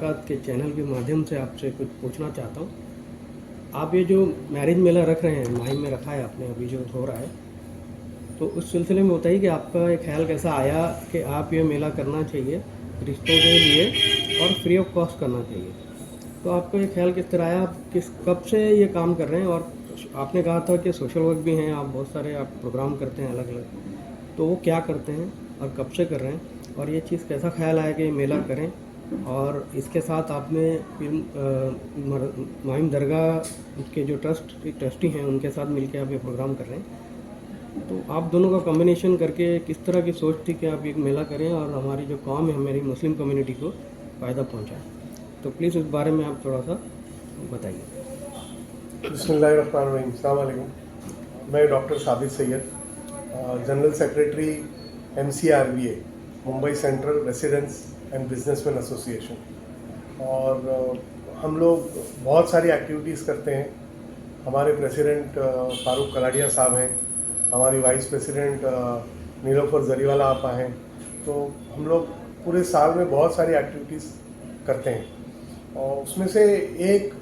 के चैनल के माध्यम से आपसे कुछ पूछना चाहता हूँ। आप ये जो मैरिज मेला रख रहे हैं, माहिम में रखा है आपने, अभी जो हो रहा है, तो उस सिलसिले में बताइए कि आपका एक ख्याल कैसा आया कि आप ये मेला करना चाहिए रिश्तों के लिए और फ्री ऑफ कॉस्ट करना चाहिए। तो आपका ये ख्याल किस तरह आया, आप कब से ये काम कर रहे हैं? और आपने कहा था कि सोशल वर्क भी हैं, आप बहुत सारे आप प्रोग्राम करते हैं अलग अलग, तो वो क्या करते हैं और कब से कर रहे हैं, और ये चीज़ कैसा ख्याल आया कि ये मेला करें? और इसके साथ आपने माहिम दरगाह के जो ट्रस्टी हैं उनके साथ मिलकर आप ये प्रोग्राम कर रहे हैं, तो आप दोनों का कॉम्बिनेशन करके किस तरह की सोच थी कि आप एक मेला करें और हमारी जो कौम है, हमारी मुस्लिम कम्युनिटी को फ़ायदा पहुंचाए? तो प्लीज़ उस बारे में आप थोड़ा सा बताइए। बिस्मिल्लाहिर्रहमानिर्रहीम। अस्सलाम वालेकुम। मैं डॉक्टर साबित Syed, general secretary MCRVA, Mumbai central residents and businessman association. और हम लोग बहुत सारी एक्टिविटीज़ करते हैं। हमारे प्रेसिडेंट फारूक कलाडिया साहब हैं, हमारी वाइस प्रेसिडेंट नीलोफर जरीवाला आपा हैं। तो हम लोग पूरे साल में बहुत सारी एक्टिविटीज़ करते हैं, और उसमें से एक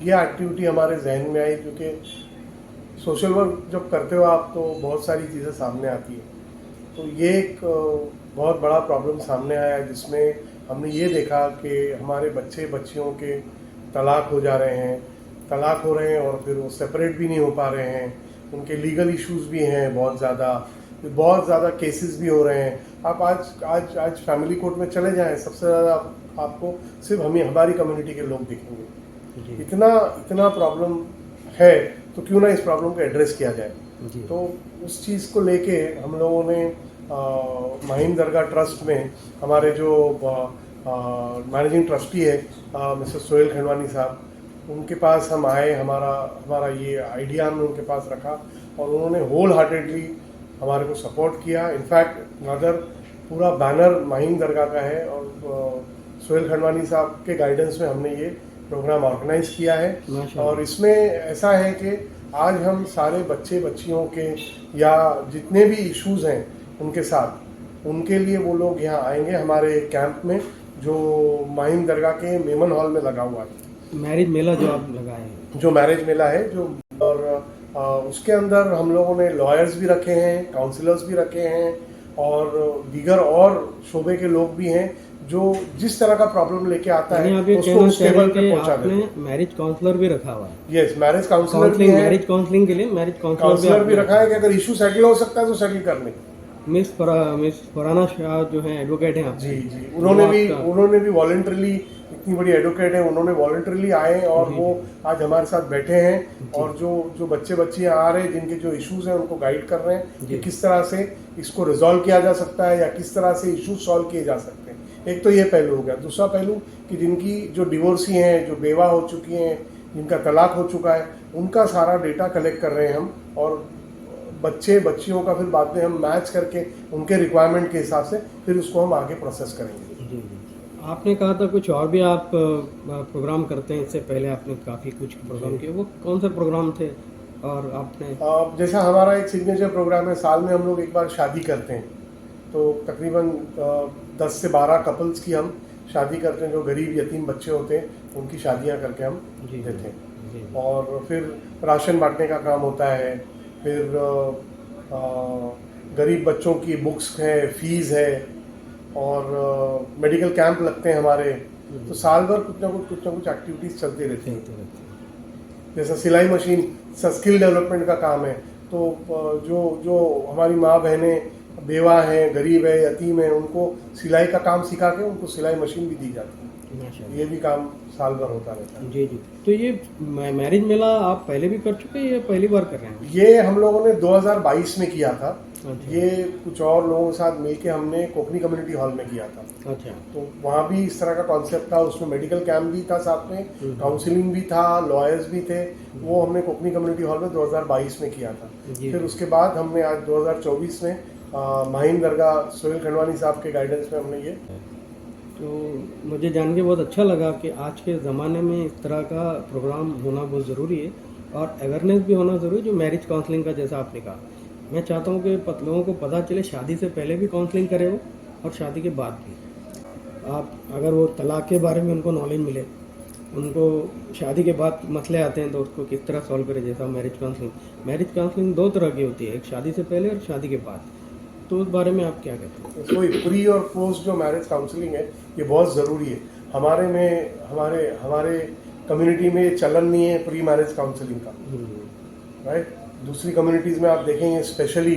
ये एक्टिविटी हमारे जहन में आई, क्योंकि सोशल वर्क जब करते हो आप तो बहुत सारी चीज़ें सामने आती हैं। तो ये एक बहुत बड़ा प्रॉब्लम सामने आया, जिसमें हमने ये देखा कि हमारे बच्चे बच्चियों के तलाक हो जा रहे हैं, तलाक हो रहे हैं और फिर वो सेपरेट भी नहीं हो पा रहे हैं। उनके लीगल इश्यूज भी हैं, बहुत ज़्यादा केसेस भी हो रहे हैं। आप आज फैमिली कोर्ट में चले जाएं, सबसे ज़्यादा आपको सिर्फ हमारी कम्युनिटी के लोग दिखेंगे। इतना प्रॉब्लम है, तो क्यों ना इस प्रॉब्लम को एड्रेस किया जाए। तो उस चीज़ को लेके हम लोगों ने माहिम दरगाह ट्रस्ट में हमारे जो मैनेजिंग ट्रस्टी है मिस्टर सोहेल खंडवानी साहब, उनके पास हम आए। हमारा ये आइडिया हमने उनके पास रखा, और उन्होंने होल हार्टेडली हमारे को सपोर्ट किया। इनफैक्ट मगर पूरा बैनर माहिम दरगाह का है, और सोहेल खंडवानी साहब के गाइडेंस में हमने ये प्रोग्राम ऑर्गेनाइज किया है। और इसमें ऐसा है कि आज हम सारे बच्चे बच्चियों के या जितने भी इश्यूज हैं उनके साथ, उनके लिए वो लोग यहाँ आएंगे हमारे कैंप में, जो माहिम दरगाह के मेमन हॉल में लगा हुआ है। मैरिज मेला जो आप लगाए हैं, जो मैरिज मेला है, और उसके अंदर हम लोगों ने लॉयर्स भी रखे हैं, काउंसलर्स भी रखे हैं, और दीगर और शोबे के लोग भी हैं, जो जिस तरह का प्रॉब्लम लेके आता है उसको उस टेबल पे पहुंचा देते हैं। मैरिज काउंसलर भी रखा हुआ है। यस, मैरिज काउंसलर भी है। मैरिज काउंसलिंग के लिए मैरिज काउंसलर भी रखा है कि अगर इशू सेटल हो सकता है तो सेटल करने। मिस फराना शाह जो है एडवोकेट हैं, जी, उन्होंने भी वॉलंटरली, इतनी बड़ी एडवोकेट है, उन्होंने वॉलंटरली आए और वो आज हमारे साथ बैठे हैं, और जो बच्चे बच्चियां आ रहे हैं जिनके जो इश्यूज हैं उनको गाइड कर रहे हैं कि किस तरह से इसको रिजॉल्व किया जा सकता है, या किस तरह से इश्यूज सॉल्व किए जा सकते हैं। एक तो ये पहलू हो गया। दूसरा पहलू कि जिनकी जो डिवोर्सी हैं, जो बेवा हो चुकी हैं, जिनका तलाक हो चुका है, उनका सारा डेटा कलेक्ट कर रहे हैं हम, और बच्चे बच्चियों का फिर बाद में हम मैच करके उनके रिक्वायरमेंट के हिसाब से फिर उसको हम आगे प्रोसेस करेंगे। जी। आपने कहा था कुछ और भी आप प्रोग्राम करते हैं, इससे पहले आपने काफ़ी कुछ प्रोग्राम किए, वो कौन से प्रोग्राम थे? और आपने जैसा हमारा एक सिग्नेचर प्रोग्राम है, साल में हम लोग एक बार शादी करते हैं। तो तकरीबन 10 से 12 कपल्स की हम शादी करते हैं, जो गरीब यतीम बच्चे होते हैं उनकी शादियां करके हम देते हैं। और फिर राशन बांटने का काम होता है, फिर गरीब बच्चों की बुक्स हैं, फीस है, और मेडिकल कैंप लगते हैं हमारे। तो साल भर कुछ ना कुछ एक्टिविटीज़ चलती रहती हैं। जैसा सिलाई मशीन स्किल डेवलपमेंट का काम है, तो जो हमारी माँ बहनें बेवा हैं, गरीब है, यतीम है, उनको सिलाई का काम सिखा के उनको सिलाई मशीन भी दी जाती है। ये भी काम साल भर होता रहता है। जी। तो ये मैरिज मेला आप पहले भी कर चुके हैं या पहली बार कर रहे हैं? ये हम लोगों ने 2022 में किया था। ये कुछ और लोगों के साथ मिलके हमने कोकनी कम्युनिटी हॉल में किया था। अच्छा। तो वहाँ भी इस तरह का कॉन्सेप्ट था, उसमें मेडिकल कैंप भी था, साथ में काउंसलिंग भी था, लॉयर्स भी थे। वो हमने कोकनी कम्युनिटी हॉल में 2022 में किया था। फिर उसके बाद हमने आज 2024 में माहिम दरगाह सोहेल खंडवानी साहब के गाइडेंस में हमने ये। तो मुझे जान के बहुत अच्छा लगा कि आज के ज़माने में इस तरह का प्रोग्राम होना बहुत ज़रूरी है, और अवेयरनेस भी होना ज़रूरी है, जो मैरिज काउंसलिंग का जैसा आपने कहा। मैं चाहता हूँ कि लोगों को पता चले, शादी से पहले भी काउंसलिंग करे वो, और शादी के बाद भी। आप अगर वो तलाक के बारे में उनको नॉलेज मिले, उनको शादी के बाद मसले आते हैं तो उसको किस तरह सॉल्व करें, जैसा मैरिज काउंसलिंग 2 तरह की होती है, एक शादी से पहले और शादी के बाद, तो उस बारे में आप क्या कहते हैं? तो प्री और पोस्ट जो मैरिज काउंसलिंग है ये बहुत ज़रूरी है। हमारे कम्युनिटी में ये चलन नहीं है प्री मैरिज काउंसलिंग का, राइट। दूसरी कम्युनिटीज़ में आप देखेंगे, स्पेशली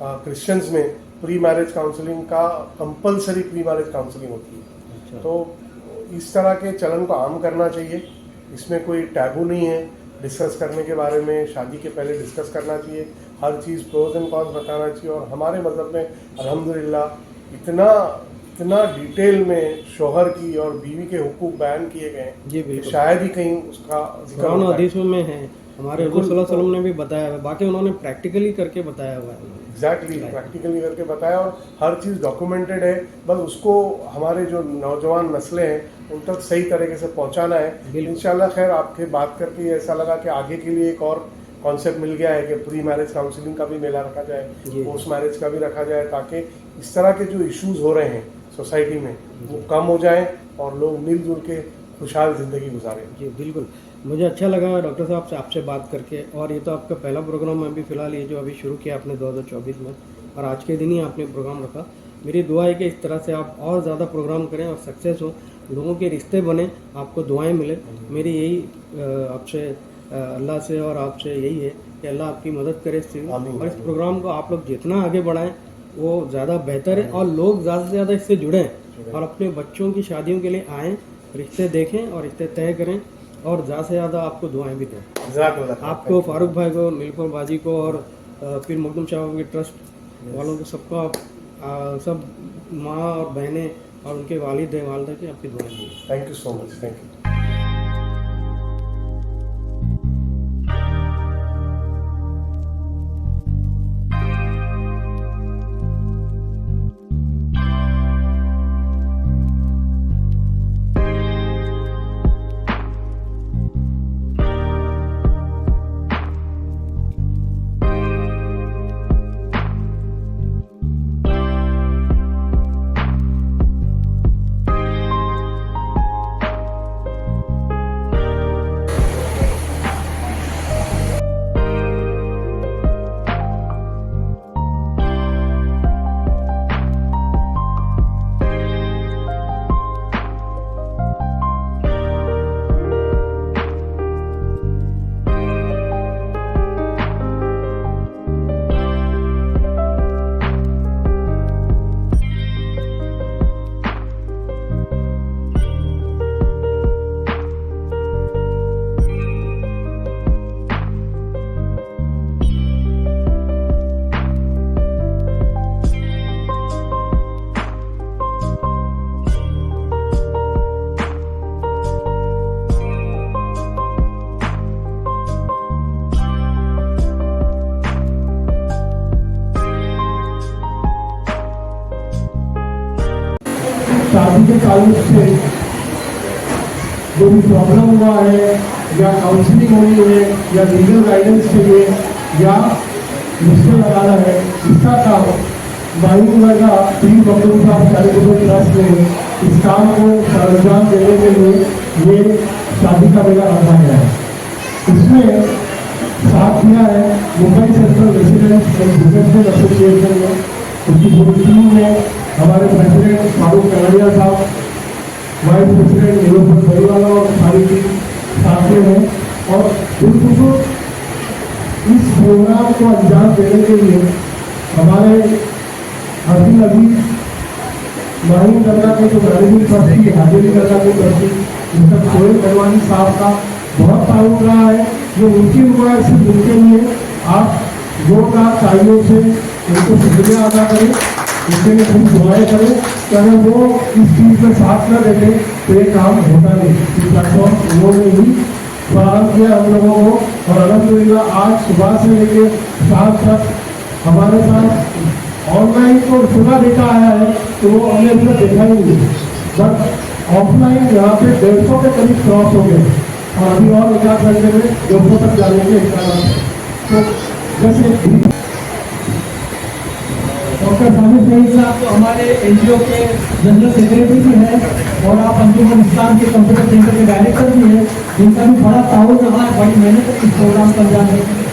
क्रिश्चियंस में प्री मैरिज काउंसलिंग का कंपलसरी प्री मैरिज काउंसलिंग होती है। अच्छा। तो इस तरह के चलन को आम करना चाहिए, इसमें कोई टैबू नहीं है डिस्कस करने के बारे में, शादी के पहले डिस्कस करना चाहिए, हर चीज़ प्रोज एंड कॉन्स बताना चाहिए। और हमारे मज़हब में अल्हम्दुलिल्लाह इतना डिटेल में शोहर की और बीवी के हुकूक बयान किए गए जी हैं कि बिल्कुल, शायद ही कहीं उसका जिक्र कुरान होता है। हदीसों में है, हमारे बिल्कुल, रसूल सल्लल्लाहु अलैहि वसल्लम ने भी बताया है, बाकी उन्होंने प्रैक्टिकली करके बताया हुआ है। एग्जैक्टली प्रैक्टिकली करके बताया और हर चीज़ डॉक्यूमेंटेड है, बस उसको हमारे जो नौजवान नस्लें हैं उन तक सही तरीके से पहुंचाना है। इंशाल्लाह खैर, आपके बात करके ऐसा लगा कि आगे के लिए एक और कॉन्सेप्ट मिल गया है कि प्री मैरिज काउंसलिंग का भी मेला रखा जाए, पोस्ट मैरिज का भी रखा जाए, ताकि इस तरह के जो इश्यूज हो रहे हैं सोसाइटी में वो कम हो जाए और लोग मिलजुल के खुशहाल ज़िंदगी गुजारें। जी बिल्कुल, मुझे अच्छा लगा डॉक्टर साहब से आपसे बात करके। और ये तो आपका पहला प्रोग्राम है अभी फ़िलहाल, ये जो अभी शुरू किया आपने 2024 में, और आज के दिन ही आपने प्रोग्राम रखा। मेरी दुआ है कि इस तरह से आप और ज़्यादा प्रोग्राम करें और सक्सेस हो, लोगों के रिश्ते बने, आपको दुआएं मिले। मेरी यही आपसे अल्लाह से और आपसे यही है कि अल्लाह आपकी मदद करे इस चीज़, और इस प्रोग्राम को आप लोग जितना आगे बढ़ाएं वो ज़्यादा बेहतर है, और लोग ज़्यादा से ज़्यादा इससे जुड़ें और अपने बच्चों की शादियों के लिए आएँ, रिश्ते देखें और रिश्ते तय करें, और ज़्यादा से ज़्यादा आपको दुआएं भी दें। आपको, फारूक भाई को, नीलुफर बाजी को, और फिर मखदूम शाह के ट्रस्ट वालों को, सबका सब माँ और बहनें और उनके वालिद वालदा की आपकी दुआएं दी। Thank you so much, thank you. शादी के ताल्लुक से जो भी प्रॉब्लम हुआ है, या काउंसलिंग होनी है, या लीगल गाइडेंस चाहिए, या रिश्ते लगाना है, इसका काम माहिंदा पीर मखदूम साहब चैरिटेबल ट्रस्ट ने इस काम को सरंजाम देने के लिए ये शादी का मेला रखा गया है। इसमें साथ दिया है Mumbai central residents and businessman association ने, उसकी पूरी टीम में हमारे प्रेसिडेंट फारूक कनाडिया साहब, वाइस प्रेसिडेंट नीलुफर परिवाला और सारी टीम साथ में है। और बिल्कुल इस प्रोग्राम को अंजाम देने के लिए हमारे हरदीन अजीज माहिम दरगाह के जो मैनेजिंग ट्रस्टी, हाजिरी दरगाह के ट्रस्टी मिस्टर सोहेल पहलवानी साहब का बहुत ताउन रहा है, जो उनकी रुकावट से जुड़के लिए आप जोरदार तालियों से उनको शुक्रिया अदा करें, उसके लिए खूब दुआएं करें कि अगर वो इस चीज़ में साथ न देते तो ये काम होता नहीं। इस प्लेटफॉर्म उन्होंने ही प्रारंभ किया हम लोगों को, और अल्हम्दुलिल्लाह आज सुबह से लेकर शाम तक हमारे साथ ऑनलाइन तो सुना देखा आया है तो वो हमने अभी तक देखा ही नहीं, बट ऑफलाइन यहाँ पे 150 के करीब क्रॉस हो गए, और अभी और 1 घंटे में 200 तक जाने के इंतजाम। तो जैसे डॉक्टर साबित सईद साहब तो हमारे NGO के जनरल सेक्रेटरी भी हैं, और आप अंजुमन इस्लाम के कंप्यूटर सेंटर के डायरेक्टर भी हैं, जिनका भी बड़ा ताउन रहा है, बड़ी मेहनत इस प्रोग्राम को अंजाम देने में।